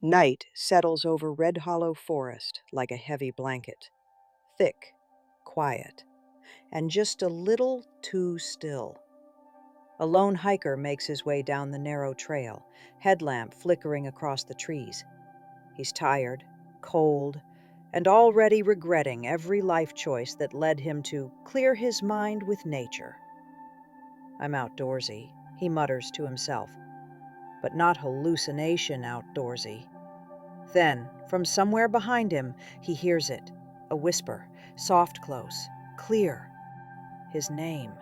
Night settles over Red Hollow Forest like a heavy blanket, thick, quiet, and just a little too still. A lone hiker makes his way down the narrow trail, headlamp flickering across the trees. He's tired, cold, and already regretting every life choice that led him to clear his mind with nature. "I'm outdoorsy," he mutters to himself, but not hallucination outdoorsy. Then, from somewhere behind him, he hears it, a whisper, soft close, clear. His name.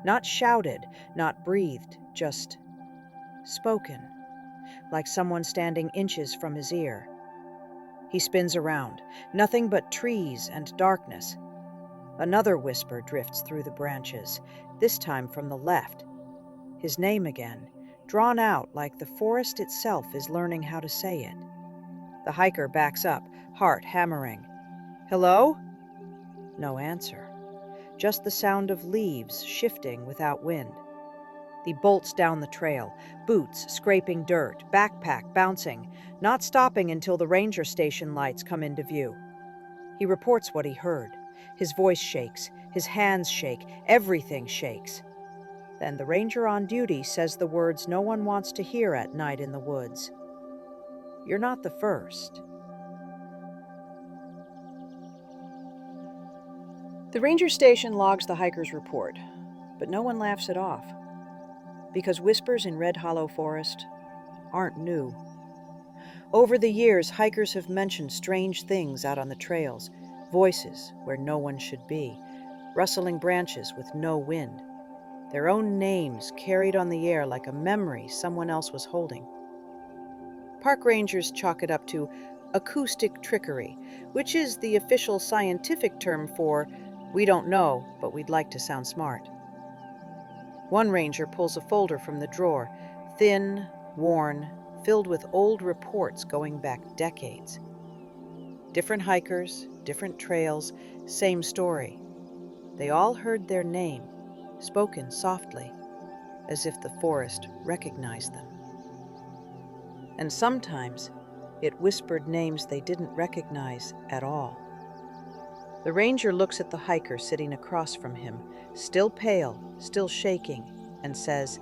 Not shouted, not breathed, just spoken, like someone standing inches from his ear. He spins around, nothing but trees and darkness. Another whisper drifts through the branches, this time from the left. His name again, drawn out like the forest itself is learning how to say it. The hiker backs up, heart hammering. "Hello?" No answer. Just the sound of leaves shifting without wind. He bolts down the trail, boots scraping dirt, backpack bouncing, not stopping until the ranger station lights come into view. He reports what he heard. His voice shakes, his hands shake, everything shakes. Then the ranger on duty says the words no one wants to hear at night in the woods. "You're not the first." The ranger station logs the hiker's report, but no one laughs it off, because whispers in Red Hollow Forest aren't new. Over the years, hikers have mentioned strange things out on the trails, voices where no one should be, rustling branches with no wind, their own names carried on the air like a memory someone else was holding. Park rangers chalk it up to acoustic trickery, which is the official scientific term for "we don't know, but we'd like to sound smart." One ranger pulls a folder from the drawer, thin, worn, filled with old reports going back decades. Different hikers, different trails, same story. They all heard their name, spoken softly, as if the forest recognized them. And sometimes it whispered names they didn't recognize at all. The ranger looks at the hiker sitting across from him, still pale, still shaking, and says,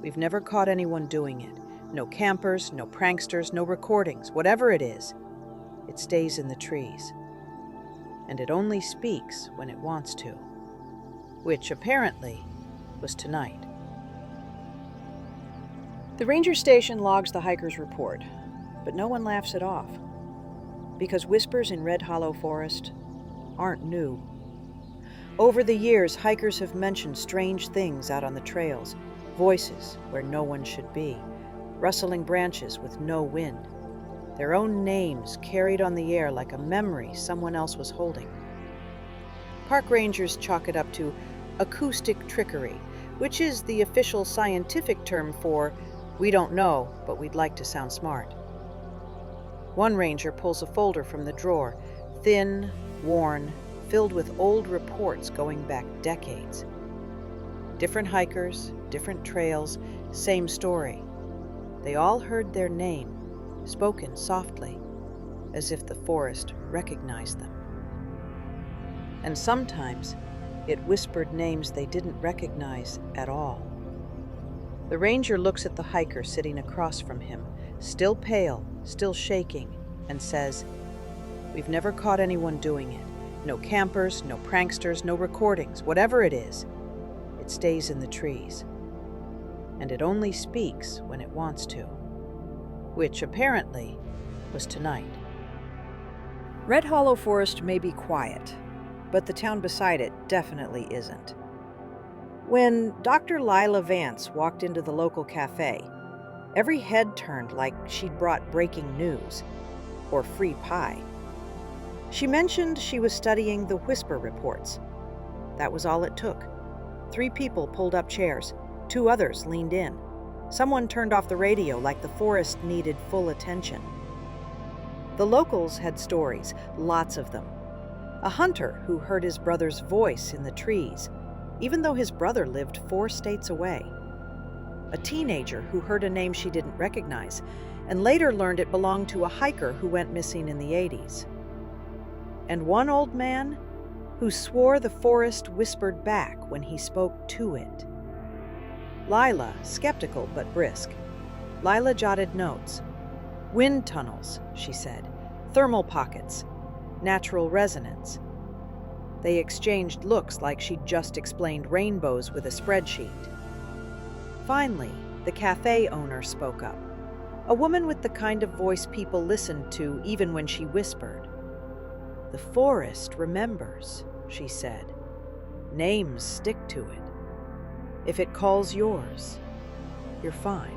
"We've never caught anyone doing it. No campers, no pranksters, no recordings. Whatever it is, it stays in the trees. And it only speaks when it wants to," which apparently was tonight. The ranger station logs the hiker's report, but no one laughs it off, because whispers in Red Hollow Forest aren't new. Over the years, hikers have mentioned strange things out on the trails, voices where no one should be, rustling branches with no wind, their own names carried on the air like a memory someone else was holding. Park rangers chalk it up to acoustic trickery, which is the official scientific term for "we don't know, but we'd like to sound smart." One ranger pulls a folder from the drawer, thin, worn, filled with old reports going back decades. Different hikers, different trails, same story. They all heard their name, spoken softly, as if the forest recognized them. And sometimes it whispered names they didn't recognize at all. The ranger looks at the hiker sitting across from him, still pale, still shaking, and says, "We've never caught anyone doing it. No campers, no pranksters, no recordings. Whatever it is, it stays in the trees. And it only speaks when it wants to," which apparently was tonight. Red Hollow Forest may be quiet, but the town beside it definitely isn't. When Dr. Lila Vance walked into the local cafe, every head turned like she'd brought breaking news or free pie. She mentioned she was studying the whisper reports. That was all it took. 3 people pulled up chairs, 2 others leaned in. Someone turned off the radio like the forest needed full attention. The locals had stories, lots of them. A hunter who heard his brother's voice in the trees, even though his brother lived 4 states away. A teenager who heard a name she didn't recognize, and later learned it belonged to a hiker who went missing in the 80s. And one old man who swore the forest whispered back when he spoke to it. Lila, skeptical but brisk. Lila jotted notes. Wind tunnels, she said. Thermal pockets. Natural resonance. They exchanged looks like she'd just explained rainbows with a spreadsheet. Finally, the cafe owner spoke up. A woman with the kind of voice people listened to even when she whispered. The forest remembers, she said. Names stick to it. If it calls yours, you're fine.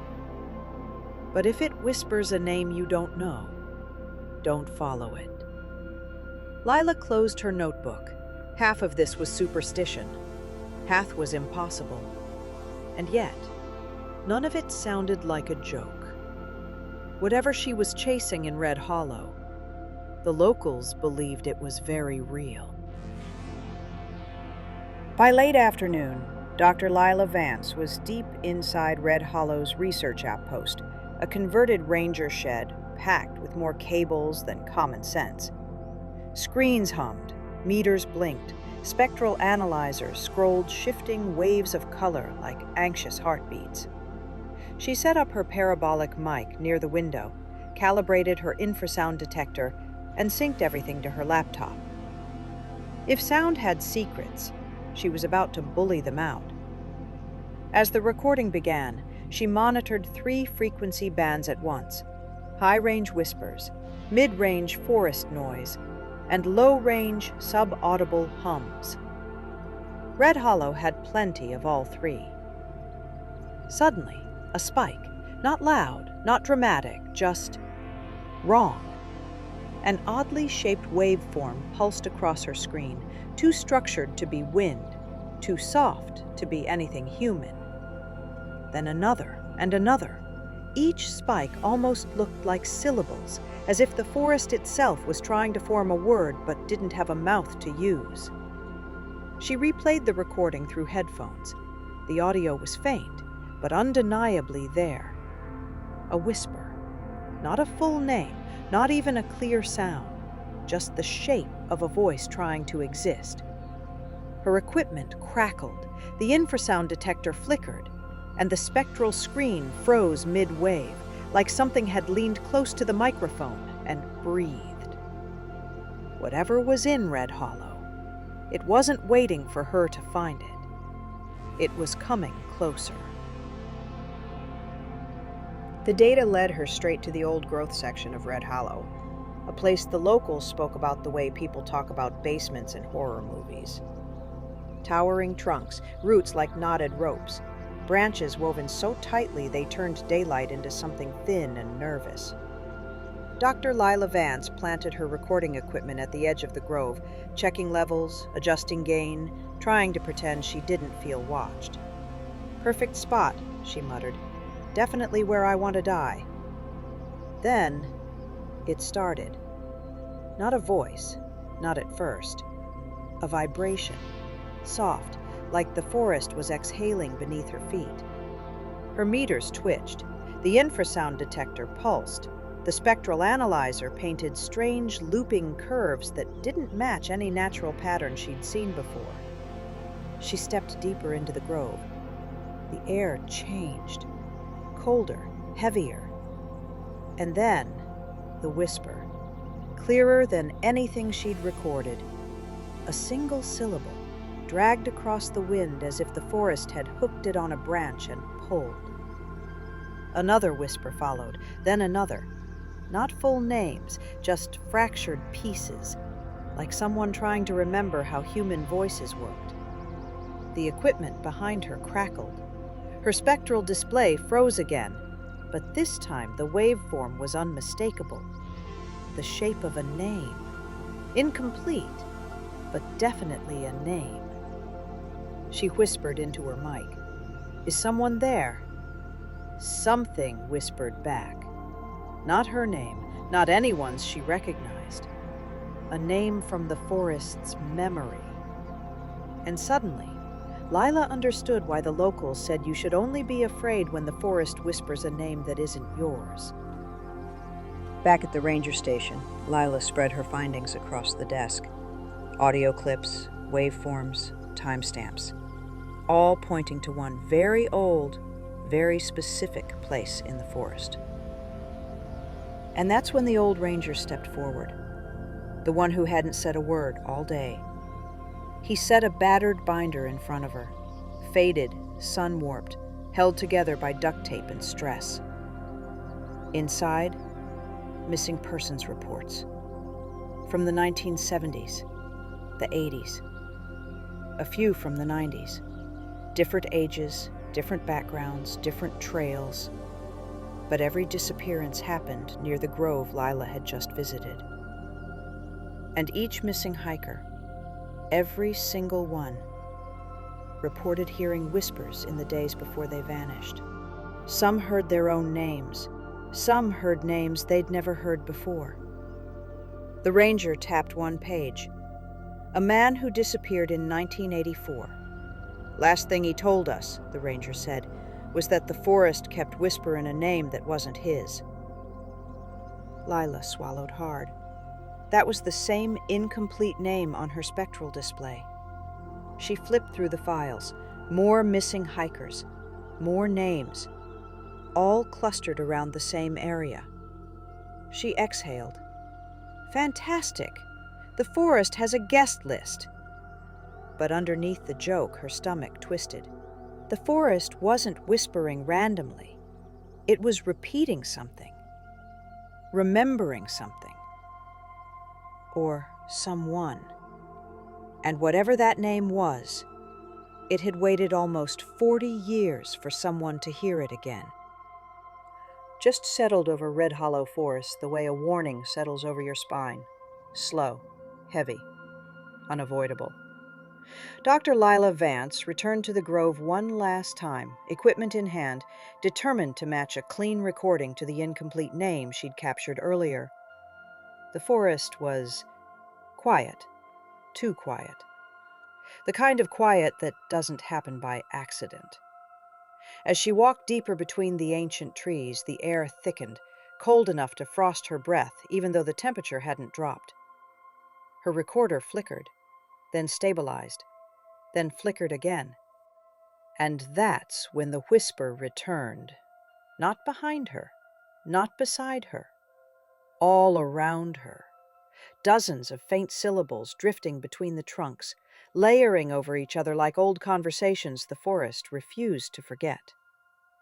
But if it whispers a name you don't know, don't follow it. Lila closed her notebook. Half of this was superstition. Half was impossible. And yet, none of it sounded like a joke. Whatever she was chasing in Red Hollow, the locals believed it was very real. By late afternoon, Dr. Lila Vance was deep inside Red Hollow's research outpost, a converted ranger shed packed with more cables than common sense. Screens hummed, meters blinked, spectral analyzers scrolled shifting waves of color like anxious heartbeats. She set up her parabolic mic near the window, calibrated her infrasound detector, and synced everything to her laptop. If sound had secrets, she was about to bully them out. As the recording began, she monitored 3 frequency bands at once: high-range whispers, mid-range forest noise, and low-range sub-audible hums. Red Hollow had plenty of all 3. Suddenly, a spike, not loud, not dramatic, just wrong. An oddly shaped waveform pulsed across her screen, too structured to be wind, too soft to be anything human. Then another and another. Each spike almost looked like syllables, as if the forest itself was trying to form a word but didn't have a mouth to use. She replayed the recording through headphones. The audio was faint, but undeniably there. A whisper. Not a full name, not even a clear sound, just the shape of a voice trying to exist. Her equipment crackled, the infrasound detector flickered, and the spectral screen froze mid-wave, like something had leaned close to the microphone and breathed. Whatever was in Red Hollow, it wasn't waiting for her to find it. It was coming closer. The data led her straight to the old growth section of Red Hollow, a place the locals spoke about the way people talk about basements in horror movies. Towering trunks, roots like knotted ropes, branches woven so tightly they turned daylight into something thin and nervous. Dr. Lila Vance planted her recording equipment at the edge of the grove, checking levels, adjusting gain, trying to pretend she didn't feel watched. Perfect spot, she muttered. Definitely where I want to die. Then, it started. Not a voice, not at first. A vibration, soft, like the forest was exhaling beneath her feet. Her meters twitched. The infrasound detector pulsed. The spectral analyzer painted strange, looping curves that didn't match any natural pattern she'd seen before. She stepped deeper into the grove. The air changed. Colder, heavier. And then, the whisper, clearer than anything she'd recorded. A single syllable, dragged across the wind as if the forest had hooked it on a branch and pulled. Another whisper followed, then another. Not full names, just fractured pieces, like someone trying to remember how human voices worked. The equipment behind her crackled. Her spectral display froze again, but this time the waveform was unmistakable. The shape of a name. Incomplete, but definitely a name. She whispered into her mic. "Is someone there?" Something whispered back. Not her name, not anyone's she recognized. A name from the forest's memory. And suddenly, Lila understood why the locals said you should only be afraid when the forest whispers a name that isn't yours. Back at the ranger station, Lila spread her findings across the desk. Audio clips, waveforms, timestamps, all pointing to one very old, very specific place in the forest. And that's when the old ranger stepped forward, the one who hadn't said a word all day. He set a battered binder in front of her, faded, sun-warped, held together by duct tape and stress. Inside, missing persons reports. From the 1970s, the 80s, a few from the 90s. Different ages, different backgrounds, different trails. But every disappearance happened near the grove Lila had just visited. And each missing hiker, every single one, reported hearing whispers in the days before they vanished. Some heard their own names. Some heard names they'd never heard before. The ranger tapped one page. A man who disappeared in 1984. Last thing he told us, the ranger said, was that the forest kept whispering a name that wasn't his. Lila swallowed hard. That was the same incomplete name on her spectral display. She flipped through the files. More missing hikers, more names, all clustered around the same area. She exhaled. Fantastic! The forest has a guest list. But underneath the joke, her stomach twisted. The forest wasn't whispering randomly. It was repeating something, remembering something, or someone. And whatever that name was, it had waited almost 40 years for someone to hear it again. Just settled over Red Hollow Forest the way a warning settles over your spine. Slow, heavy, unavoidable. Dr. Lila Vance returned to the grove one last time, equipment in hand, determined to match a clean recording to the incomplete name she'd captured earlier. The forest was quiet, too quiet. The kind of quiet that doesn't happen by accident. As she walked deeper between the ancient trees, the air thickened, cold enough to frost her breath, even though the temperature hadn't dropped. Her recorder flickered, then stabilized, then flickered again. And that's when the whisper returned. Not behind her, not beside her, all around her. Dozens of faint syllables drifting between the trunks, layering over each other like old conversations the forest refused to forget.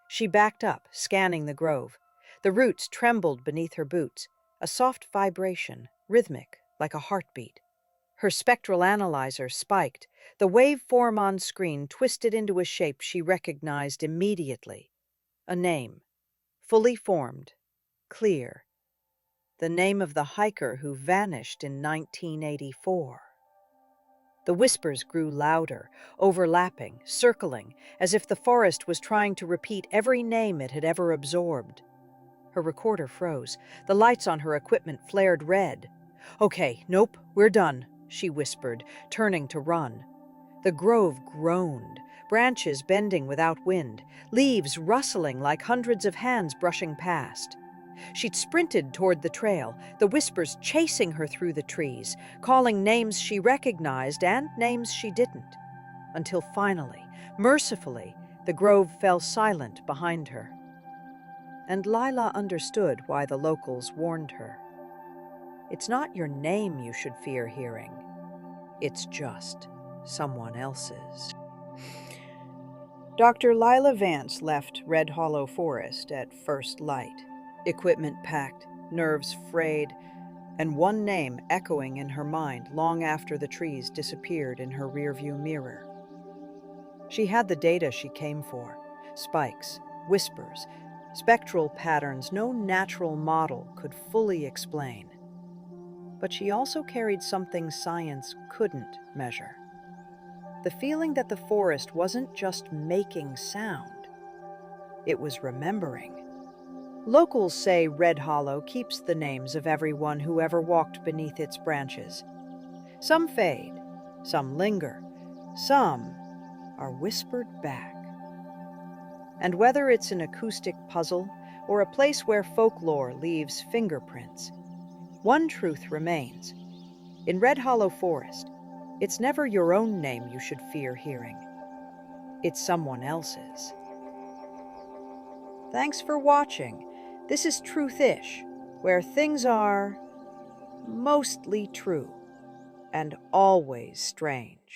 She backed up, scanning the grove. The roots trembled beneath her boots, a soft vibration, rhythmic, like a heartbeat. Her spectral analyzer spiked. The waveform on screen twisted into a shape she recognized immediately. A name, fully formed, clear. The name of the hiker who vanished in 1984. The whispers grew louder, overlapping, circling, as if the forest was trying to repeat every name it had ever absorbed. Her recorder froze. The lights on her equipment flared red. "Okay, nope, we're done," she whispered, turning to run. The grove groaned, branches bending without wind, leaves rustling like hundreds of hands brushing past. She'd sprinted toward the trail, the whispers chasing her through the trees, calling names she recognized and names she didn't, until finally, mercifully, the grove fell silent behind her. And Lila understood why the locals warned her. It's not your name you should fear hearing. It's just someone else's. Dr. Lila Vance left Red Hollow Forest at first light. Equipment packed, nerves frayed, and one name echoing in her mind long after the trees disappeared in her rearview mirror. She had the data she came for: spikes, whispers, spectral patterns no natural model could fully explain. But she also carried something science couldn't measure. The feeling that the forest wasn't just making sound, it was remembering. Locals say Red Hollow keeps the names of everyone who ever walked beneath its branches. Some fade, some linger, some are whispered back. And whether it's an acoustic puzzle or a place where folklore leaves fingerprints, one truth remains. In Red Hollow Forest, it's never your own name you should fear hearing. It's someone else's. Thanks for watching. This is Truth-ish, where things are mostly true and always strange.